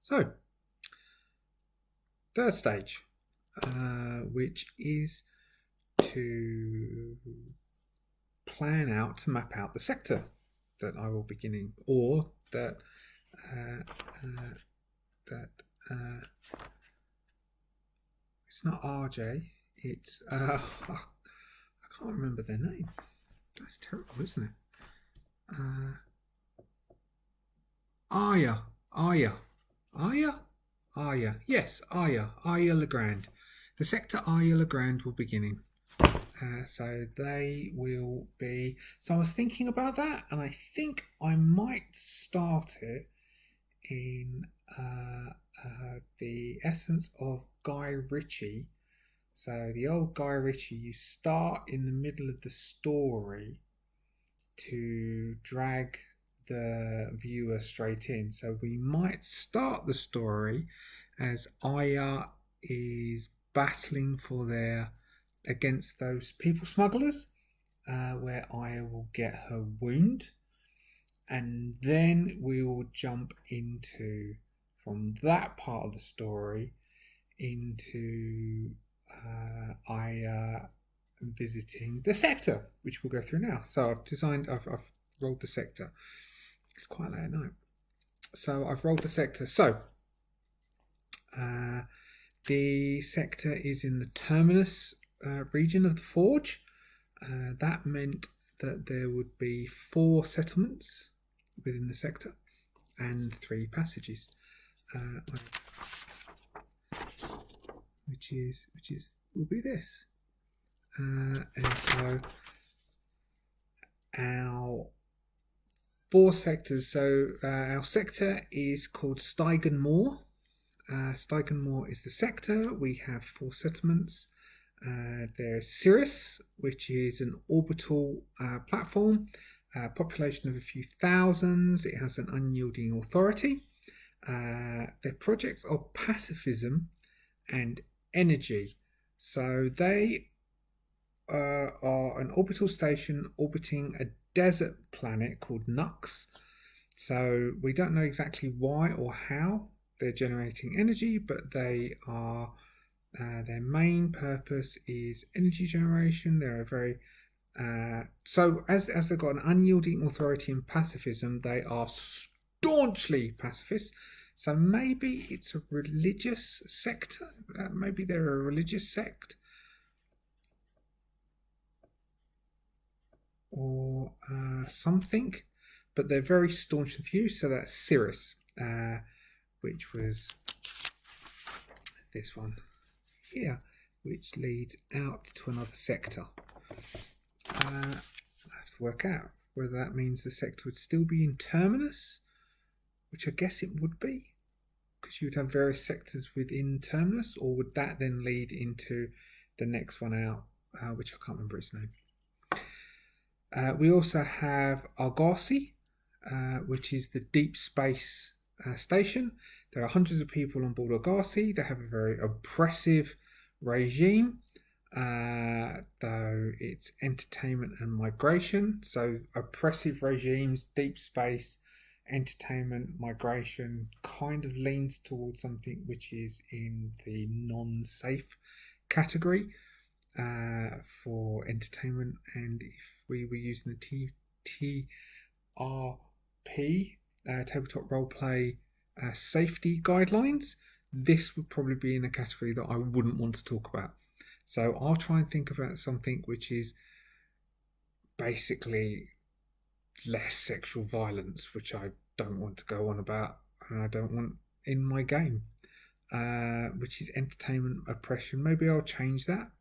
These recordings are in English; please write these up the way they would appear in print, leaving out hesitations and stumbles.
So, third stage, which is to plan out, to map out the sector that I will be beginning, or that it's not RJ, it's I can't remember their name. That's terrible, isn't it? Aya. Yes, Aya Legrand. The sector Aya Legrand will be beginning. So they will be. So I was thinking about that, and I think I might start it in the essence of Guy Ritchie. So the old Guy Ritchie, you start in the middle of the story to drag the viewer straight in. So we might start the story as Aya is battling against those people smugglers, where Aya will get her wound, and then we will jump into, from that part of the story, into Aya visiting the sector, which we'll go through now. So I've rolled the sector. It's quite late at night. So I've rolled the sector. So the sector is in the terminus region of the forge. That meant that there would be 4 settlements within the sector and 3 passages, which will be this. And so our 4 sectors. So our sector is called Steigen Moor. Steigen Moor is the sector. We have 4 settlements. There's Cirrus, which is an orbital platform, population of a few thousands. It has an unyielding authority. Their projects are pacifism and energy. So they are an orbital station orbiting a desert planet called Nux. So we don't know exactly why or how they're generating energy, but they are their main purpose is energy generation. They're a very so as they've got an unyielding authority and pacifism, they are staunchly pacifist. So maybe it's a religious sector. Maybe they're a religious sect, or something, but they're very staunch in view. So that's Cirrus, which was this one here, which leads out to another sector. I have to work out whether that means the sector would still be in terminus, which I guess it would be, because you would have various sectors within terminus, or would that then lead into the next one out, which I can't remember its name. We also have Argosy, which is the deep space station. There are hundreds of people on board Argosy. They have a very oppressive regime, though it's entertainment and migration. So oppressive regimes, deep space, entertainment, migration kind of leans towards something which is in the non-safe category for entertainment. And if we were using the TTRP, tabletop roleplay safety guidelines, this would probably be in a category that I wouldn't want to talk about. So I'll try and think about something which is basically less sexual violence, which I don't want to go on about, and I don't want in my game, which is entertainment oppression. Maybe I'll change that.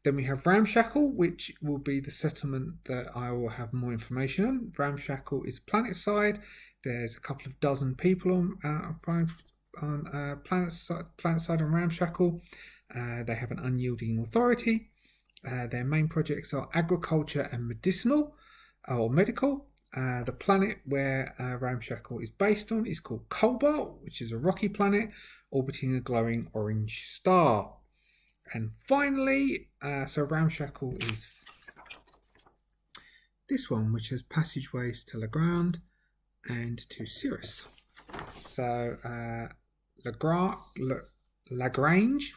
Then we have Ramshackle, which will be the settlement that I will have more information on. Ramshackle is planet side. There's a couple of dozen people on planet side on Ramshackle. They have an unyielding authority. Their main projects are agriculture and medicinal or medical. The planet where Ramshackle is based on is called Cobalt, which is a rocky planet orbiting a glowing orange star. And finally, so Ramshackle is this one, which has passageways to Legrand and to Cirrus. So Lagrange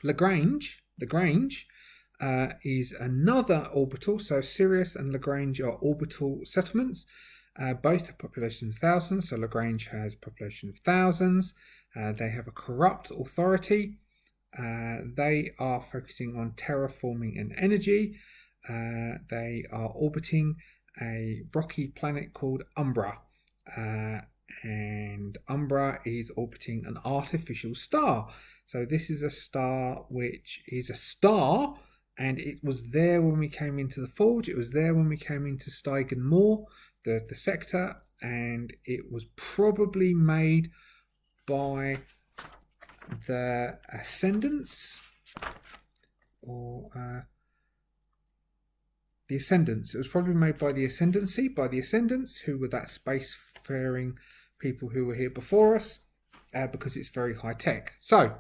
is another orbital. So Sirius and Lagrange are orbital settlements. Both have population of thousands. So Lagrange has population of thousands. They have a corrupt authority. They are focusing on terraforming and energy. They are orbiting a rocky planet called Umbra. And Umbra is orbiting an artificial star. So this is a star which is a star, and it was there when we came into the Forge. It was there when we came into Steigen Moor, the sector, and it was probably made by the Ascendants or the Ascendants. It was probably made by the Ascendancy, by the Ascendants, who were that spacefaring people who were here before us, because it's very high tech. So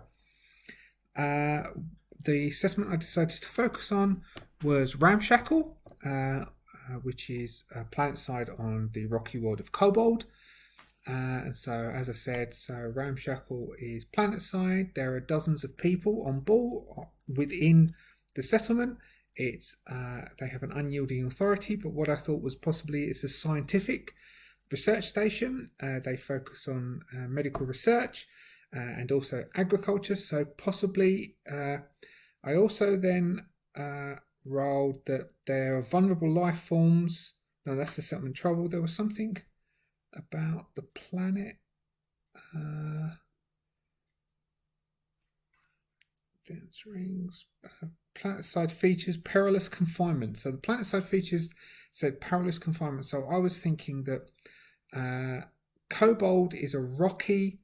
the settlement I decided to focus on was Ramshackle, which is a planet side on the rocky world of Kobold. And so, as I said, so Ramshackle is planet side. There are dozens of people on board within the settlement. It's they have an unyielding authority, but what I thought was possibly it's a scientific research station. They focus on medical research and also agriculture. So possibly, I also then rolled that there are vulnerable life forms. No, that's the settlement trouble. There was something about the planet. Dense rings. Planet side features perilous confinement. So the planet side features said perilous confinement. So I was thinking that Kobold is a rocky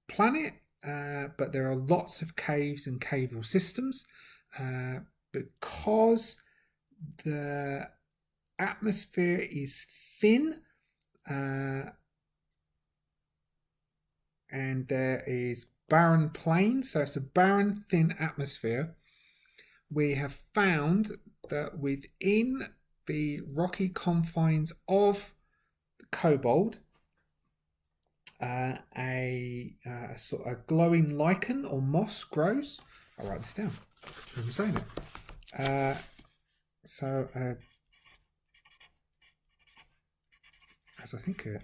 planet, but there are lots of caves and caval systems because the atmosphere is thin. And there is barren plains, so it's a barren, thin atmosphere. We have found that within the rocky confines of Kobold, a sort of glowing lichen or moss grows. I'll write this down as I'm saying it. As I think of it,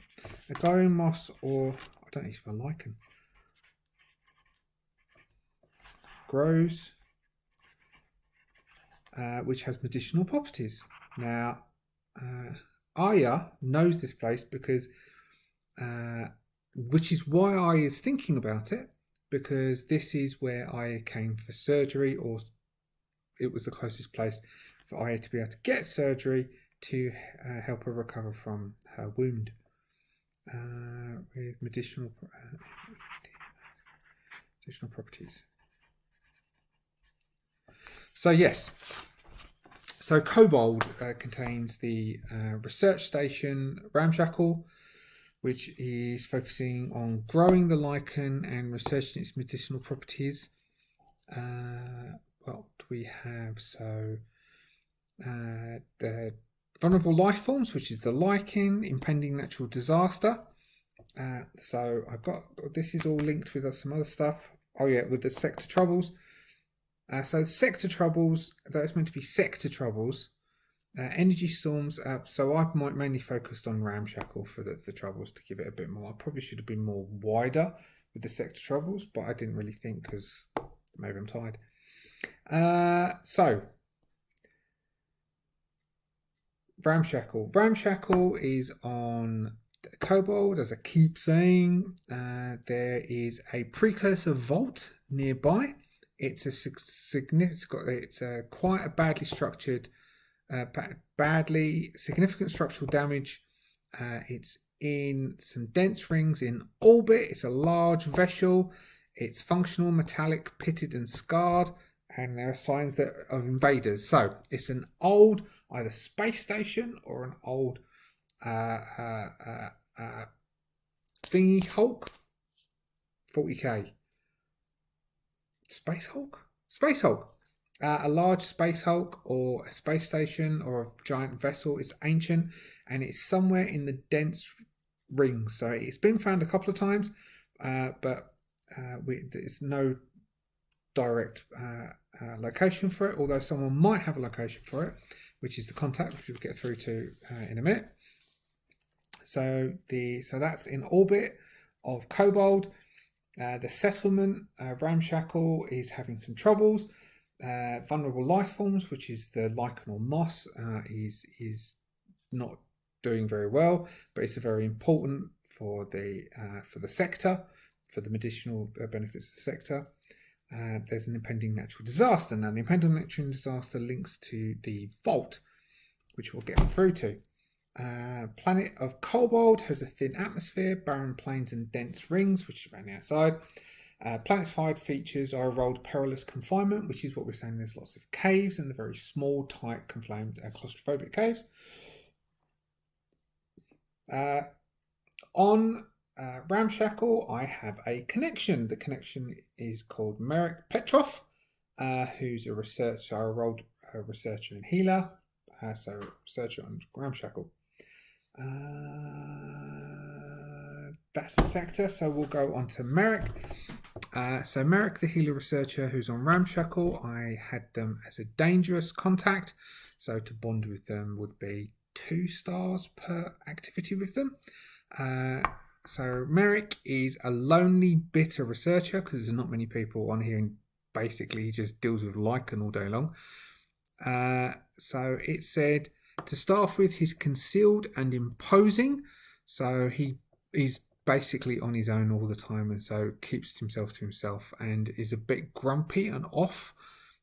a glowing moss, or I don't need to spell lichen, grows, which has medicinal properties. Now, Aya knows this place because, which is why Aya is thinking about it, because this is where Aya came for surgery, or it was the closest place for Aya to be able to get surgery to help her recover from her wound with medicinal properties. So yes, so Kobold contains the research station Ramshackle, which is focusing on growing the lichen and researching its medicinal properties. What do we have? So the vulnerable life forms, which is the lichen, impending natural disaster. So I've got, this is all linked with some other stuff. Oh yeah, with the sector troubles. So sector troubles, that's meant to be sector troubles. Energy storms. So I've mainly focused on Ramshackle for the troubles to give it a bit more. I probably should have been more wider with the sector troubles, but I didn't really think because maybe I'm tired. So Ramshackle is on Kobold, as I keep saying. There is a precursor vault nearby. It's quite a badly structured, significant structural damage. It's in some dense rings in orbit. It's a large vessel. It's functional, metallic, pitted and scarred, and there are signs of invaders. So it's an old either space station or an old thingy Hulk. 40k. Space Hulk. A large space Hulk or a space station or a giant vessel is ancient, and it's somewhere in the dense rings. So it's been found a couple of times. but there's no direct location for it, although someone might have a location for it, which is the contact, which we'll get through to in a minute. So that's in orbit of Kobold. The settlement, Ramshackle, is having some troubles. Vulnerable life forms, which is the lichen or moss, is not doing very well, but it's very important for the sector, for the medicinal benefits of the sector. There's an impending natural disaster. Now, the impending natural disaster links to the vault, which we'll get through to. Planet of Kobold has a thin atmosphere, barren plains and dense rings, which is around the outside. Planetified features are a rolled perilous confinement, which is what we're saying. There's lots of caves and the very small, tight, confined, claustrophobic caves. On Ramshackle, I have a connection. The connection is called Merrick Petrov, who's a researcher, a rolled researcher and healer. So researcher on Ramshackle. That's the sector. So we'll go on to Merrick. So Merrick, the healer researcher who's on Ramshackle, I had them as a dangerous contact. So to bond with them would be 2 stars per activity with them. So Merrick is a lonely, bitter researcher because there's not many people on here, and basically he just deals with lichen all day long. So it said to start off with, he's concealed and imposing. So he's basically on his own all the time, and so keeps himself to himself and is a bit grumpy and off,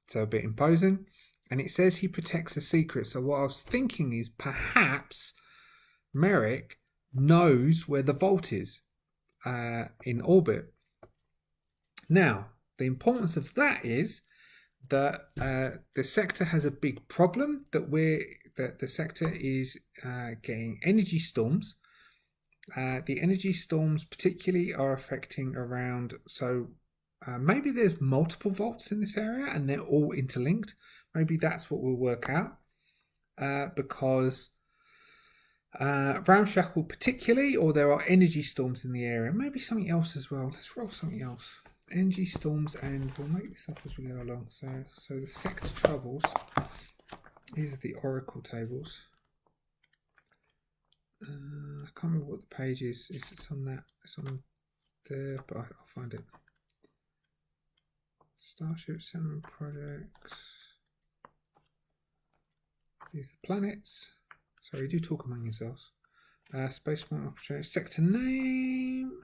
so a bit imposing. And it says he protects a secret. So what I was thinking is perhaps Merrick knows where the vault is in orbit. Now, the importance of that is that the sector has a big problem, that the sector is getting energy storms. The energy storms particularly are affecting around, so maybe there's multiple vaults in this area and they're all interlinked. Maybe that's what we'll work out, because Ramshackle particularly, or there are energy storms in the area. Maybe something else as well. Let's roll something else. Energy storms, and we'll make this up as we go along. So the sector troubles. These are the oracle tables. I can't remember what the page is. It's on that. It's on there, but I'll find it. Starship Settlement Projects. These are the planets. Sorry, do talk among yourselves. Spaceport opportunity. Sector name.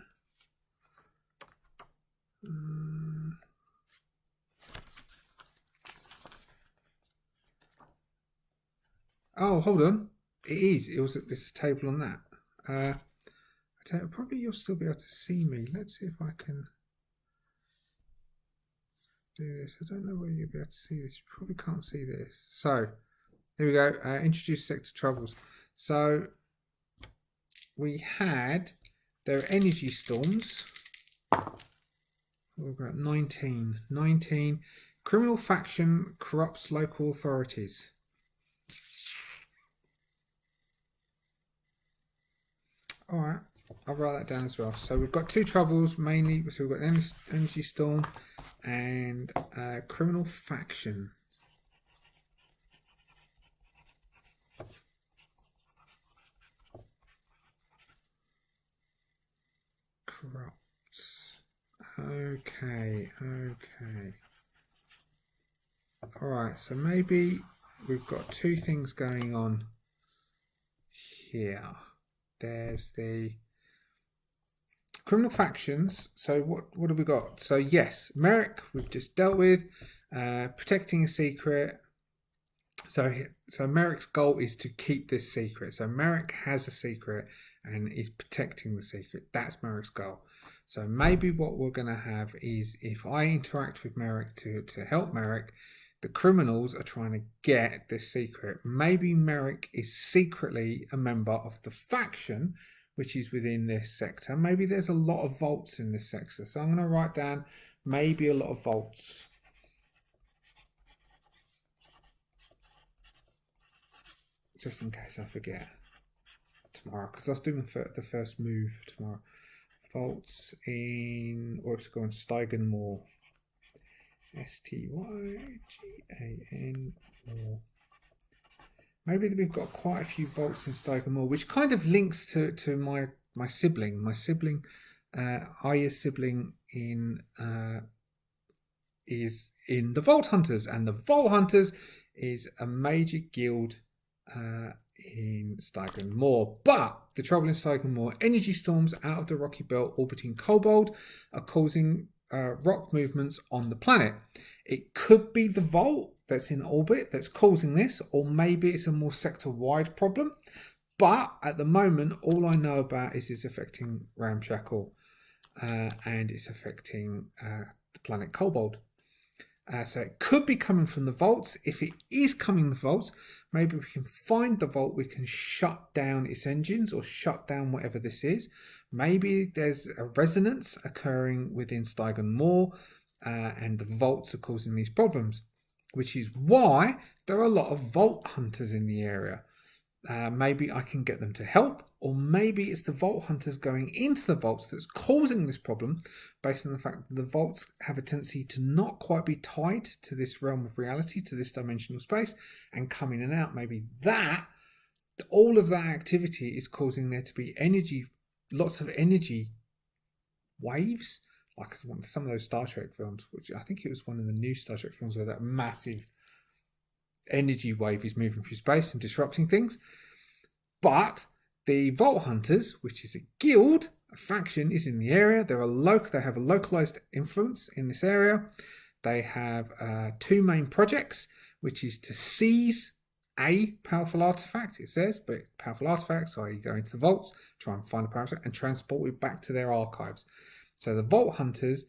Oh, hold on. It is. It was. There's a table on that. I tell you, probably you'll still be able to see me. Let's see if I can do this. I don't know whether you'll be able to see this. You probably can't see this. So here we go. Introduce sector troubles. So we had their energy storms. We've got 19. Criminal faction corrupts local authorities. Alright, I'll write that down as well. So we've got 2 troubles mainly. So we've got energy storm and criminal faction. Corrupt. Okay. Alright, so maybe we've got 2 things going on here. There's the criminal factions. So what have we got? So yes, Merrick we've just dealt with, protecting a secret. So Merrick's goal is to keep this secret. So Merrick has a secret and is protecting the secret. That's Merrick's goal. So maybe what we're going to have is, if I interact with Merrick to help Merrick, the criminals are trying to get this secret. Maybe Merrick is secretly a member of the faction which is within this sector. Maybe there's a lot of vaults in this sector. So I'm going to write down maybe a lot of vaults. Just in case I forget tomorrow, because I was doing the first move tomorrow. vaults in, or let's go on Stygan Moor. Stygan Moor. Maybe we've got quite a few vaults in Stygan Moor, which kind of links to my sibling. My sibling, Aya's sibling is in the Vault Hunters, and the Vault Hunters is a major guild in Stygan Moor. But the trouble in Stygan Moor, energy storms out of the rocky belt orbiting Kobold are causing rock movements on the planet. It could be the Vault that's in orbit that's causing this, or maybe it's a more sector-wide problem. But at the moment, all I know about is it's affecting Ramshackle and it's affecting the planet Kobold. So it could be coming from the vaults. If it is coming from the vaults, maybe we can find the vault, we can shut down its engines or shut down whatever this is. Maybe there's a resonance occurring within Stygan Moor and the vaults are causing these problems, which is why there are a lot of vault hunters in the area. Maybe I can get them to help, or maybe it's the vault hunters going into the vaults that's causing this problem, based on the fact that the vaults have a tendency to not quite be tied to this realm of reality, to this dimensional space, and come in and out. Maybe all of that activity is causing there to be energy, lots of energy waves, like some of those Star Trek films, which I think it was one of the new Star Trek films where that massive energy wave is moving through space and disrupting things. But the Vault Hunters, which is a guild, a faction, is in the area. They have a localized influence in this area. They have two main projects, which is to seize a powerful artifact, it says, but powerful artifacts, so you go into the vaults, try and find a powerful artifact and transport it back to their archives. So the Vault Hunters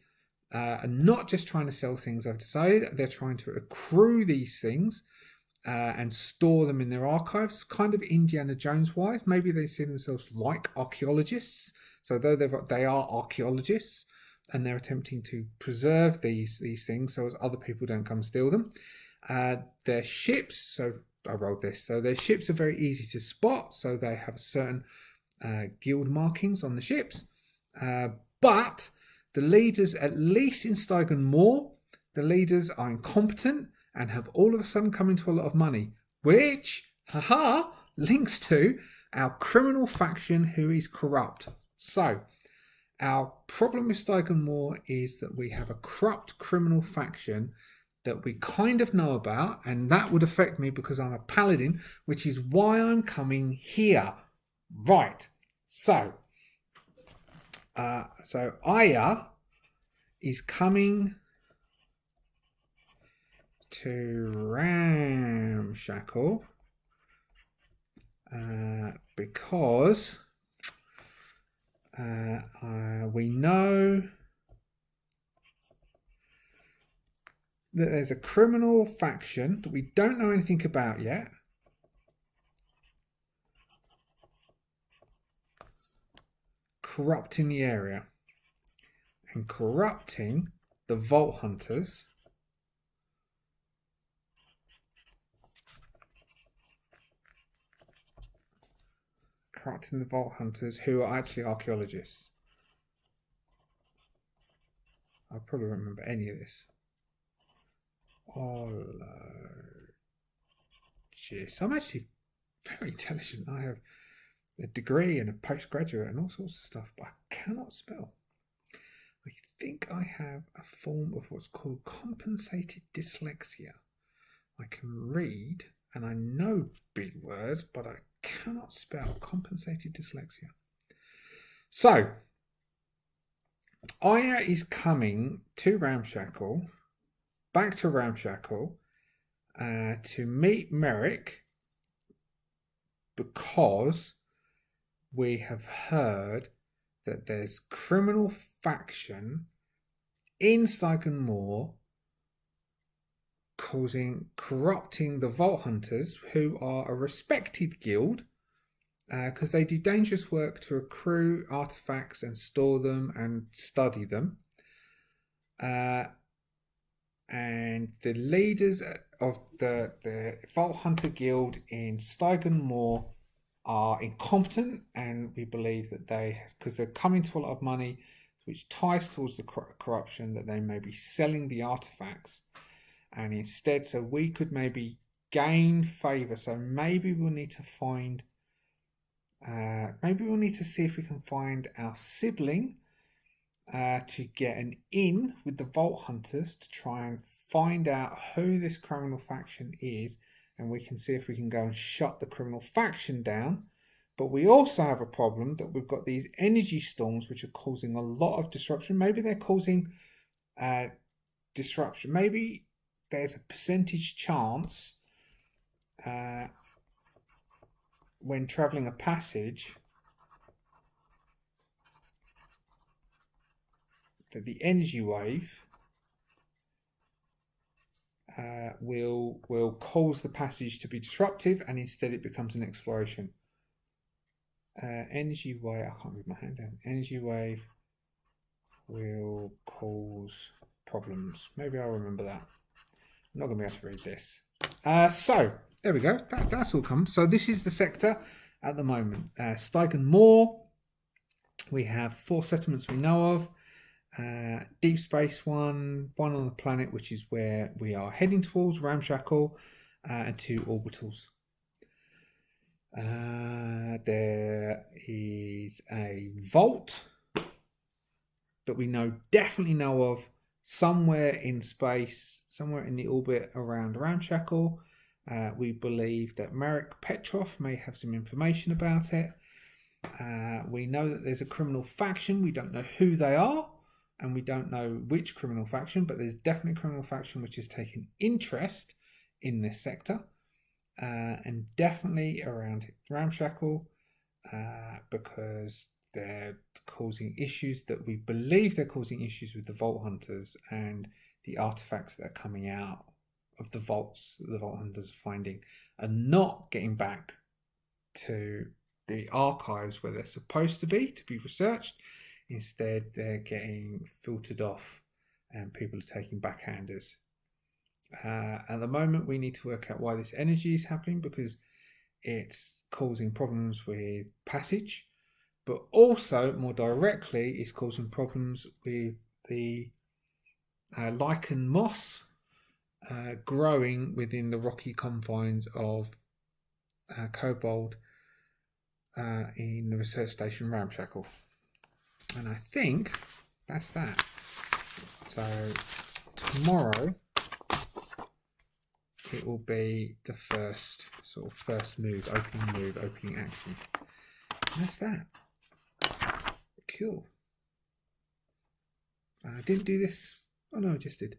are not just trying to sell things, I've decided. They're trying to accrue these things and store them in their archives, kind of Indiana Jones wise. Maybe they see themselves like archaeologists. So though they are archaeologists, and they're attempting to preserve these things so as other people don't come steal them. Their ships, so I rolled this, so their ships are very easy to spot, so they have certain guild markings on the ships. But the leaders, at least in Stygan Moor, the leaders are incompetent and have all of a sudden come into a lot of money, which, links to our criminal faction who is corrupt. So, our problem with Stygan Moor is that we have a corrupt criminal faction that we kind of know about, and that would affect me because I'm a paladin, which is why I'm coming here. Right, so Aya is coming to Ramshackle because we know that there's a criminal faction that we don't know anything about yet. Corrupting the area and corrupting the Vault Hunters. Corrupting the Vault Hunters, who are actually archaeologists. I probably won't remember any of this. I'm actually very intelligent. I have a degree and a postgraduate and all sorts of stuff, but I cannot spell. I think I have a form of what's called compensated dyslexia. I can read and I know big words, but I cannot spell. Compensated dyslexia. So, Aya is coming to Ramshackle, back to Ramshackle, to meet Merrick because we have heard that there's criminal faction in Stygan Moor corrupting the Vault Hunters, who are a respected guild because they do dangerous work to accrue artifacts and store them and study them. And the leaders of the Vault Hunter Guild in Stygan Moor are incompetent, and we believe that because they're coming to a lot of money, which ties towards the corruption, that they may be selling the artifacts, and instead, so we could maybe gain favor. So maybe we'll need to find, maybe we'll need to see if we can find our sibling to get an in with the Vault Hunters to try and find out who this criminal faction is, and we can see if we can go and shut the criminal faction down. But we also have a problem that we've got these energy storms which are causing a lot of disruption. Maybe they're causing disruption. Maybe there's a percentage chance when traveling a passage that the energy wave will cause the passage to be disruptive, and instead it becomes an exploration. Energy wave, I can't read my hand down. Energy wave will cause problems. Maybe I'll remember that. I'm not going to be able to read this. So there we go. That's all come. So this is the sector at the moment. Steigen Moor. We have 4 settlements we know of. Deep Space one on the planet, which is where we are heading towards, Ramshackle, and 2 orbitals. There is a vault that we definitely know of somewhere in space, somewhere in the orbit around Ramshackle. We believe that Marek Petrov may have some information about it. We know that there's a criminal faction. We don't know who they are, and we don't know which criminal faction, but there's definitely a criminal faction which has taken interest in this sector, and definitely around Ramshackle, because they're causing issues, that we believe they're causing issues with the Vault Hunters and the artifacts that are coming out of the vaults that the Vault Hunters are finding are not getting back to the archives where they're supposed to be researched. Instead, they're getting filtered off and people are taking backhanders. At the moment, we need to work out why this energy is happening, because it's causing problems with passage, but also more directly it's causing problems with the lichen moss growing within the rocky confines of Kobold in the research station Ramshackle. And I think that's that. So tomorrow it will be the first move, opening action. And that's that. Cool. I didn't do this. Oh no, I just did.